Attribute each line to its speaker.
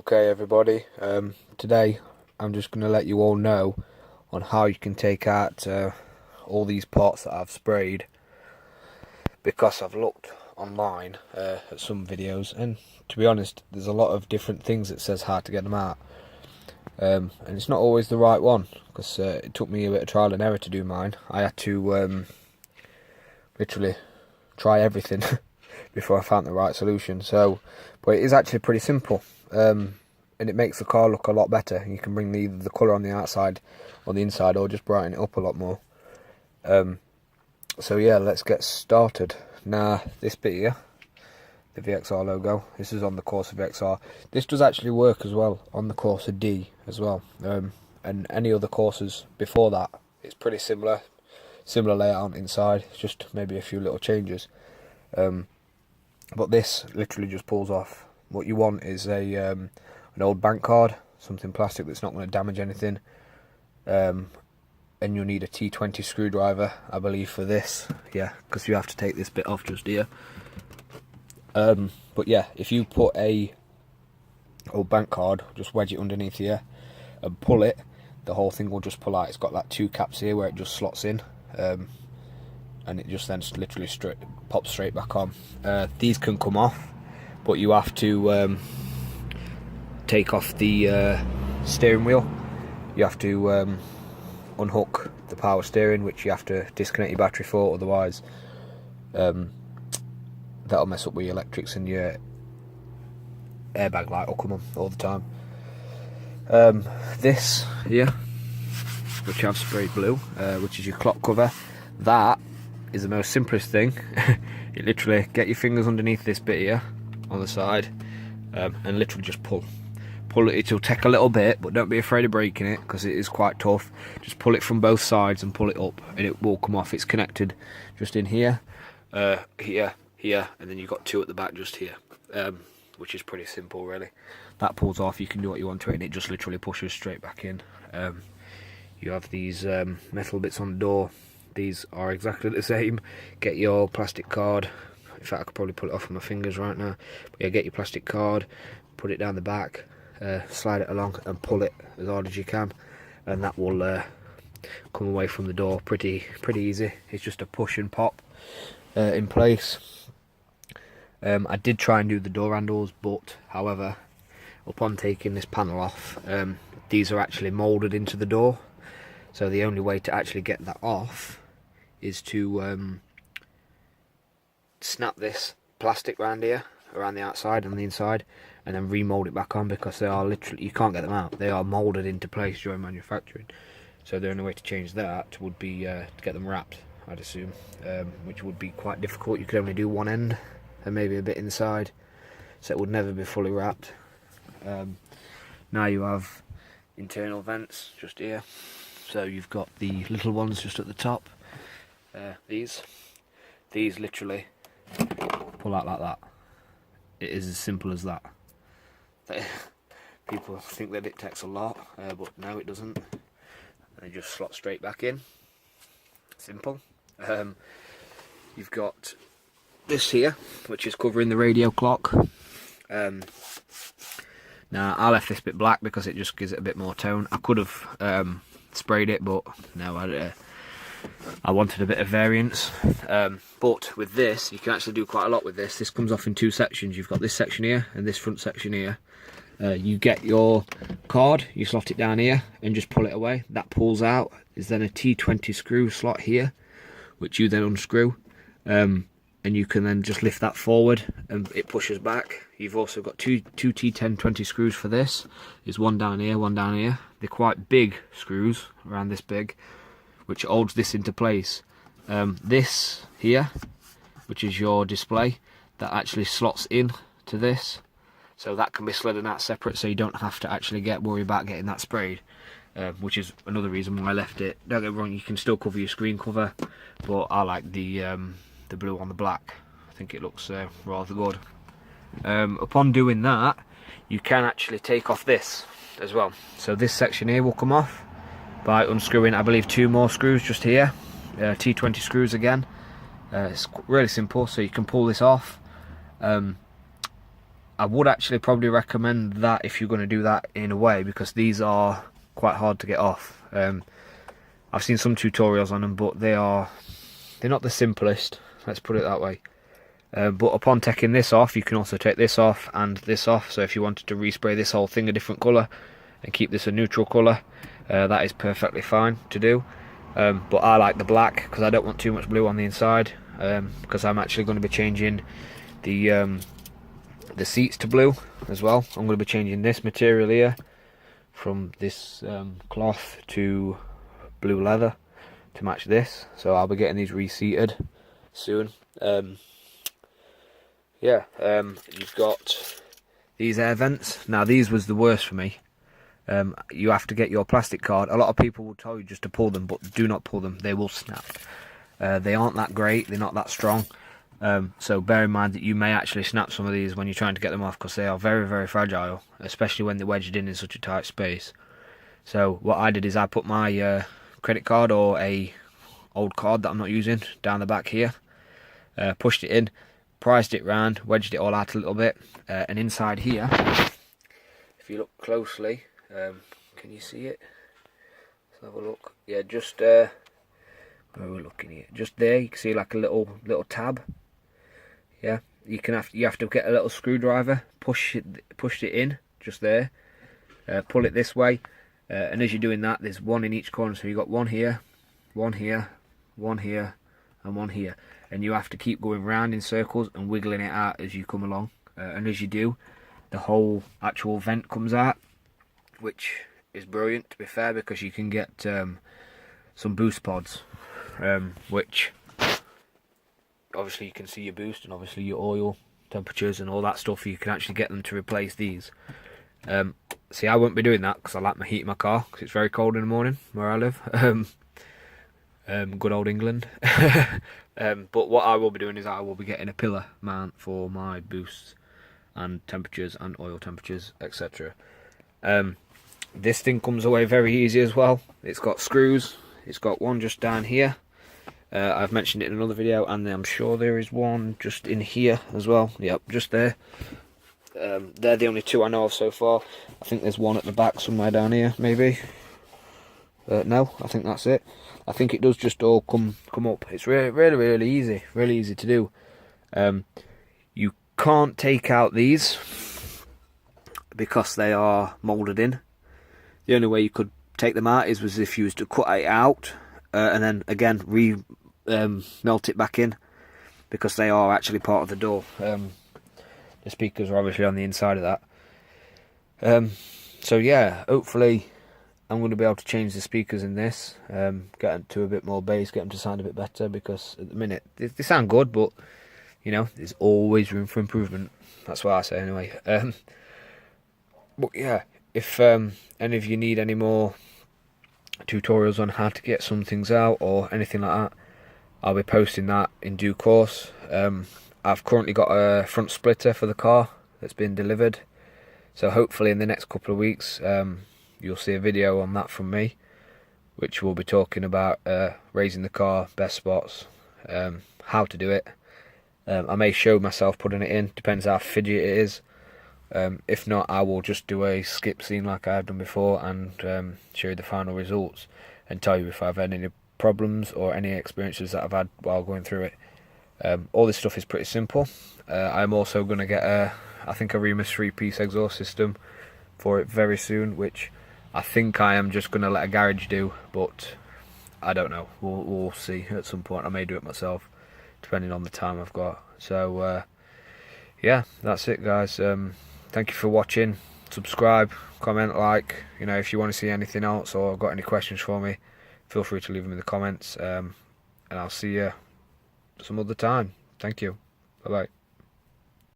Speaker 1: Okay everybody, today I'm just going to let you all know on how you can take out all these parts that I've sprayed, because I've looked online at some videos, and to be honest there's a lot of different things that says how to get them out, and it's not always the right one, because it took me a bit of trial and error to do mine. I had to literally try everything before I found the right solution. But it is actually pretty simple, and it makes the car look a lot better. You can bring either the colour on the outside or the inside, or just brighten it up a lot more. So yeah, let's get started. Now this bit here, the VXR logo, this is on the Corsa VXR. This does actually work as well on the Corsa D as well, and any other Corsas before that. It's pretty similar layout inside, just maybe a few little changes. But this literally just pulls off. What you want is an old bank card, something plastic that's not going to damage anything, and you'll need a T20 screwdriver, I believe, for this. Yeah, because you have to take this bit off just here. But yeah, if you put a old bank card, just wedge it underneath here and pull it, the whole thing will just pull out. It's got like two caps here where it just slots in, and it just then literally pops straight back on. These can come off, but you have to take off the steering wheel. You have to unhook the power steering, which you have to disconnect your battery for, otherwise that'll mess up with your electrics, and your airbag light will come on all the time. This here, which I've sprayed blue, which is your clock cover, that is the most simplest thing. You literally get your fingers underneath this bit here on the side, and literally just pull it. It'll take a little bit, but don't be afraid of breaking it, because it is quite tough. Just pull it from both sides and pull it up, and it will come off. It's connected just in here, here, and then you've got two at the back just here, which is pretty simple really. That pulls off, you can do what you want to it, and it just literally pushes straight back in. You have these metal bits on the door. These are exactly the same. Get your plastic card. In fact, I could probably pull it off with my fingers right now. But yeah, get your plastic card, put it down the back, slide it along and pull it as hard as you can, and that will come away from the door pretty easy. It's just a push and pop in place. I did try and do the door handles, but however, upon taking this panel off, these are actually moulded into the door. So the only way to actually get that off is to snap this plastic round here, around the outside and the inside, and then remold it back on, because they are literally, you can't get them out. They are moulded into place during manufacturing. So the only way to change that would be to get them wrapped, I'd assume, which would be quite difficult. You could only do one end and maybe a bit inside, so it would never be fully wrapped. Now you have internal vents just here. So you've got the little ones just at the top. These literally pull out like that. It is as simple as that. People think that it takes a lot, but no, it doesn't. They just slot straight back in. Simple. You've got this here, which is covering the radio clock. Now I left this bit black because it just gives it a bit more tone. I could have sprayed it, but no, I wanted a bit of variance. But with this, you can actually do quite a lot with this. This comes off in two sections. You've got this section here and this front section here. You get your card, you slot it down here and just pull it away. That pulls out. There's then a T20 screw slot here, which you then unscrew, and you can then just lift that forward and it pushes back. You've also got two T10-20 screws for this. There's one down here, one down here. They're quite big screws, around this big, which holds this into place. This here, which is your display, that actually slots in to this, so that can be slidden out separate, so you don't have to actually worry about getting that sprayed, which is another reason why I left it. Don't get me wrong, you can still cover your screen cover, but I like the blue on the black. I think it looks rather good. Upon doing that, you can actually take off this as well. So this section here will come off by unscrewing, I believe, two more screws just here, T20 screws again. It's really simple, so you can pull this off. I would actually probably recommend that if you're going to do that in a way, because these are quite hard to get off. I've seen some tutorials on them, but they're not the simplest, let's put it that way. But upon taking this off, you can also take this off and this off. So if you wanted to respray this whole thing a different colour and keep this a neutral colour, that is perfectly fine to do. But I like the black because I don't want too much blue on the inside, because I'm actually going to be changing the seats to blue as well. I'm going to be changing this material here from this cloth to blue leather to match this. So I'll be getting these reseated soon. You've got these air vents. Now these was the worst for me. You have to get your plastic card. A lot of people will tell you just to pull them, but do not pull them, they will snap. They aren't that great, they're not that strong. So bear in mind that you may actually snap some of these when you're trying to get them off, because they are very, very fragile, especially when they're wedged in such a tight space. So what I did is I put my credit card or a old card that I'm not using down the back here, pushed it in, prised it round, wedged it all out a little bit, and inside here, if you look closely, can you see it? Let's have a look. Yeah, just where we're looking here, just there, you can see like a little tab. Yeah, you have to get a little screwdriver, push it in just there, pull it this way, and as you're doing that, there's one in each corner. So you've got one here, one here, one here, and one here, and you have to keep going round in circles and wiggling it out as you come along. And as you do, the whole actual vent comes out, which is brilliant, to be fair, because you can get some boost pods, which obviously you can see your boost and obviously your oil temperatures and all that stuff. You can actually get them to replace these. See, I won't be doing that because I like my heat in my car, because it's very cold in the morning where I live. Good old England. But what I will be doing is I will be getting a pillar mount for my boosts and temperatures and oil temperatures, etc. This thing comes away very easy as well. It's got screws. It's got one just down here. I've mentioned it in another video, and I'm sure there is one just in here as well. Yep, just there. They're the only two I know of so far. I think there's one at the back somewhere down here, maybe. No, I think that's it. I think it does just all come up. It's really easy to do. You can't take out these because they are moulded in. The only way you could take them out was if you was to cut it out and then again melt it back in, because they are actually part of the door. The speakers are obviously on the inside of that. So yeah, hopefully I'm going to be able to change the speakers in this, get them to a bit more bass, get them to sound a bit better, because at the minute they sound good, but you know, there's always room for improvement. That's what I say anyway. But yeah, if any of you need any more tutorials on how to get some things out or anything like that, I'll be posting that in due course. I've currently got a front splitter for the car that's been delivered, so hopefully in the next couple of weeks you'll see a video on that from me, which will be talking about raising the car, best spots, how to do it. I may show myself putting it in, depends how fidgety it is. If not, I will just do a skip scene like I've done before and show you the final results and tell you if I've had any problems or any experiences that I've had while going through it. All this stuff is pretty simple. I'm also going to get I think a Remus 3-piece exhaust system for it very soon, which I think I am just going to let a garage do, but I don't know. We'll see at some point. I may do it myself, depending on the time I've got. So yeah, that's it, guys. Thank you for watching. Subscribe, comment, like. You know, if you want to see anything else or got any questions for me, feel free to leave them in the comments. And I'll see you some other time. Thank you. Bye bye.